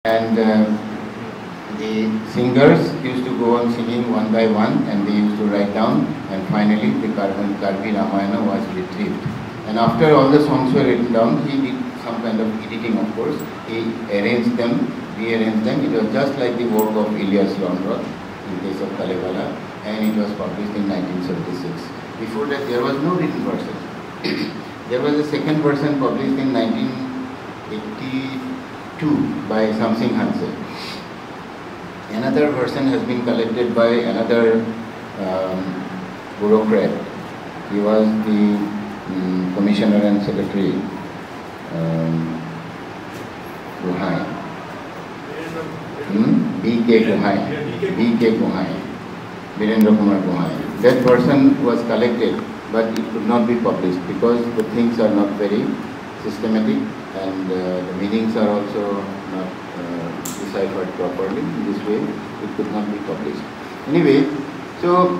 And the singers used to go on singing one by one, and they used to write down, and finally the Karvi Ramayana was retrieved. And after all the songs were written down, he did some kind of editing, of course. He arranged them, rearranged them. It was just like the work of Ilyas Londroth in case of Kalevala, and it was published in 1976. Before that, there was no written version. There was a second version published in 1982 by Samsing Hanse. Another version has been collected by another bureaucrat. He was the Commissioner and Secretary, Guhai. B.K. Guhai. Virendra Kumar Guhai. That version was collected, but it could not be published because the things are not very systematic, and the meanings are also not deciphered properly. In this way, it could not be published. Anyway, so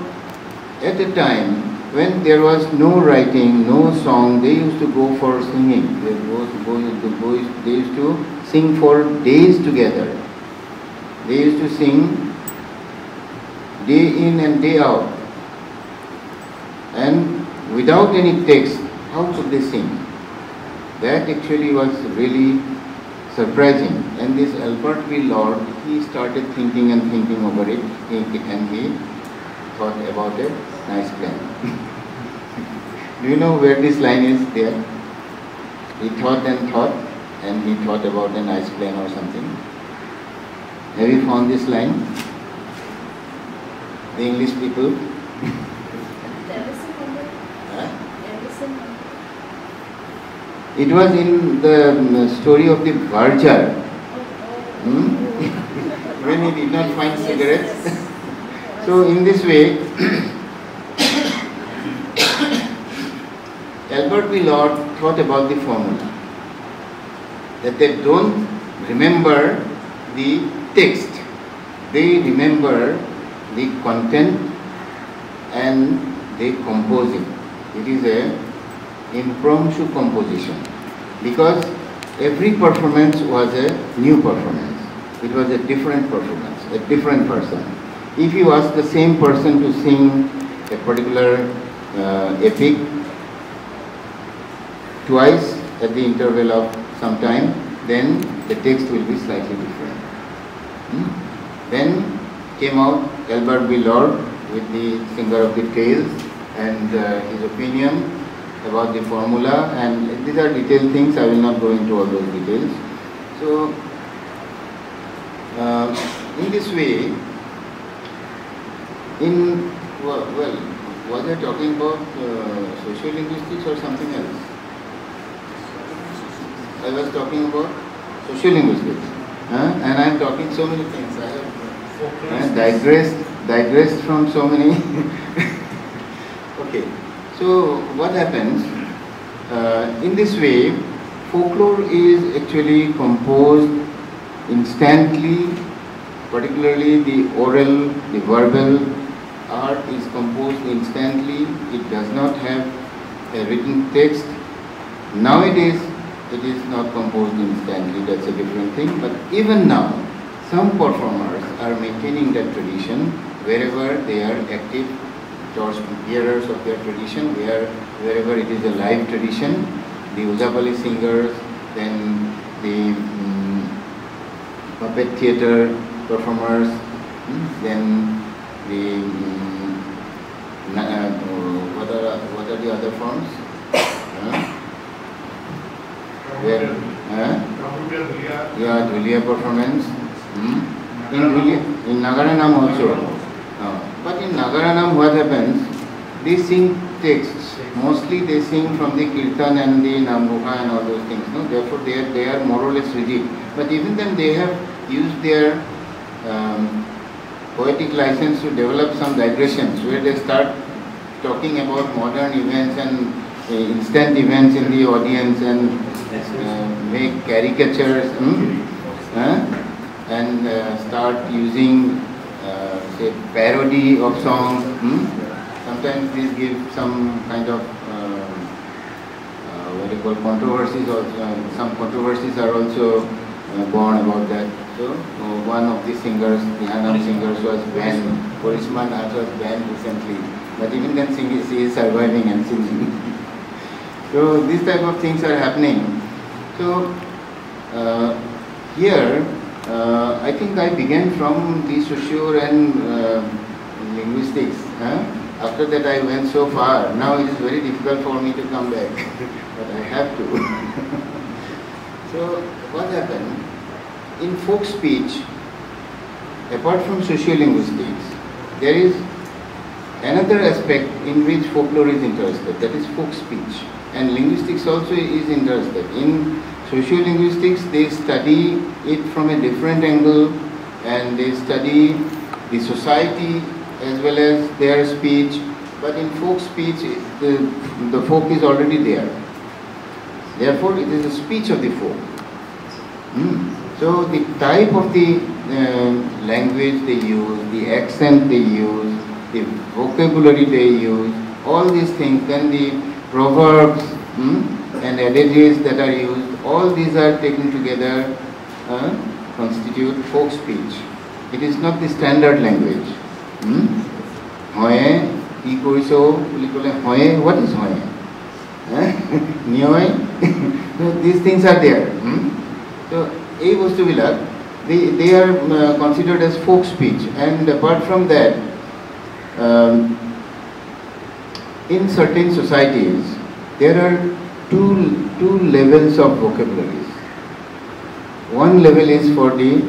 at a time when there was no writing, no song, they used to go for singing. They used to sing for days together. They used to sing day in and day out. And without any text, how could they sing? That actually was really surprising. And this Albert V. Lord, he started thinking and thinking over it, and he thought about a nice plan. Do you know where this line is there? He thought, and he thought about a nice plan or something. Have you found this line? The English people? It was in the story of the Varjar. When he did not find cigarettes. So in this way, Albert V. Lord thought about the formula. That they don't remember the text. They remember the content and they compose it. It is a impromptu composition, because every performance was a new performance. It was a different performance, a different person. If you ask the same person to sing a particular epic twice at the interval of some time, then the text will be slightly different. Then came out Albert V. Lord with the Singer of the Tales and his opinion about the formula, and these are detailed things. I will not go into all those details. So, in this way, was I talking about sociolinguistics or something else? I was talking about sociolinguistics, and I am talking so many things. I have digressed from so many. Okay. So what happens, in this way, folklore is actually composed instantly, particularly the oral, the verbal art is composed instantly. It does not have a written text. Nowadays, it is not composed instantly, that's a different thing. But even now, some performers are maintaining that tradition wherever they are active, torch bearers of their tradition, wherever it is a live tradition, the Ujapali singers, then the puppet theatre performers, then the what are the other forms? Dhulia performance. In Nagaranam also. But in Nagaranam, what happens? They sing texts. Mostly they sing from the Kirtan and the Namruha and all those things. No? Therefore, they are more or less rigid. But even then, they have used their poetic license to develop some digressions where they start talking about modern events and instant events in the audience and make caricatures and start using say parody of songs. Sometimes these give some kind of what you call controversies, or some controversies are also born about that. So one of the singers, the Annam singers, was banned. Borisman was banned recently, but even then she is surviving and singing. So these type of things are happening. So here, I think I began from the socio and linguistics. After that I went so far. Now it is very difficult for me to come back, but I have to. So what happened? In folk speech, apart from sociolinguistics, there is another aspect in which folklore is interested, that is folk speech. And linguistics also is interested. In sociolinguistics, they study it from a different angle, and they study the society as well as their speech. But in folk speech, the folk is already there. Therefore, it is the speech of the folk. So the type of the language they use, the accent they use, the vocabulary they use, all these things, then the proverbs and adages that are used, all these are taken together, constitute folk speech. It is not the standard language. Hoye, ki koiso, hoye, what is hoye? Nyoy? These things are there. So, they are considered as folk speech, and apart from that, in certain societies there are two levels of vocabularies. One level is for the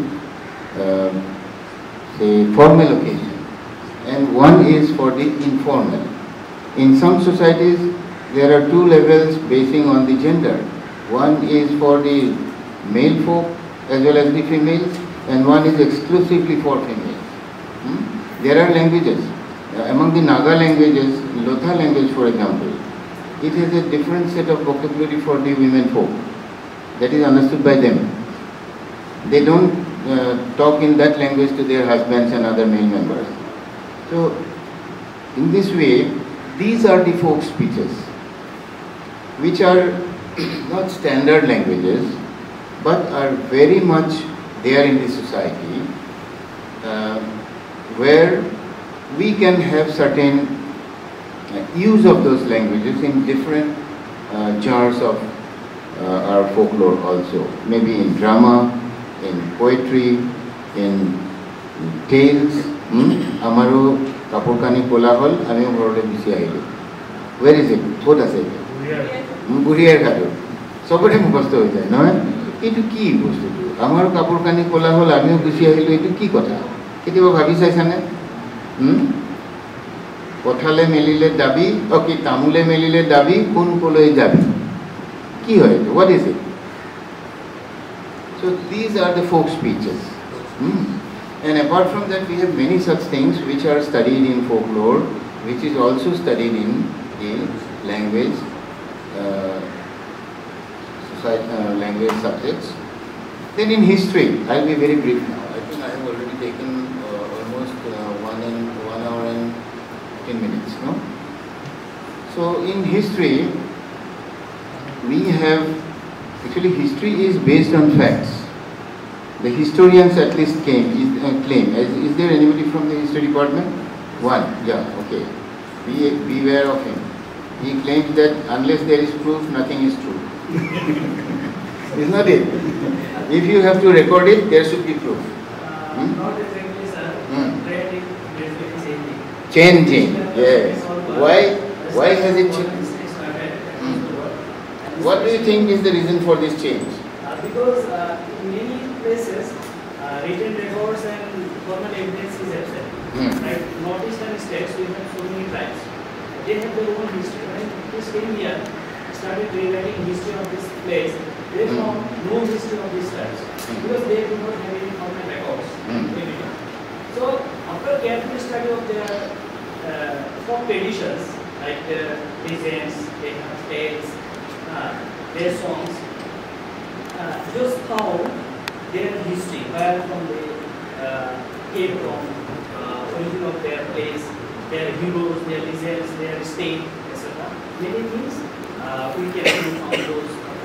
say formal occasion, and one is for the informal. In some societies there are two levels basing on the gender. One is for the male folk as well as the females, and one is exclusively for females. There are languages. Among the Naga languages, Lotha language for example, it has a different set of vocabulary for the women folk that is understood by them. They don't talk in that language to their husbands and other male members. So, in this way, these are the folk speeches, which are not standard languages, but are very much there in the society, where we can have certain use of those languages in different genres of our folklore also. Maybe in drama, in poetry, in tales. Amaro kapurkani kola hol, amio ghorole bisi ahilo. Where is it? What is it? Buriyar kado. Sobore mukhasto hoy jay, no? Etu ki bostutu? Amaro kapurkani kola hol, amio bisi ahilo, etu ki kotha? Ketiba bhabi saisane? Kothale melile dabi, okay, tamule melile dabi, kun koloi jabi. Ki hoy? What is it? So these are the folk speeches. And apart from that, we have many such things which are studied in folklore, which is also studied in the language, language subjects. Then in history, I'll be very brief now. I think I have already taken almost 1 hour and 10 minutes. No? So in history, we have, actually history is based on facts. The historians at least claim. Is there anybody from the history department? One, yeah, okay. Beware of him. He claims that unless there is proof, nothing is true. Is not it? If you have to record it, there should be proof. Not exactly, sir. Trend is changing, yes. Why has it changed? What do you think is the reason for this change? Because in many places, written records and formal evidence is absent. Like northeastern states, we have so many tribes. They have their own history. When this came here, started rewriting history of this place, they found no history of these tribes because they do not have any formal records. So after careful study of their folk traditions, like their legends, they have tales, their songs, just found their history, where from they came from, origin of their place, their heroes, their legends, their state, etc. Many things we can find those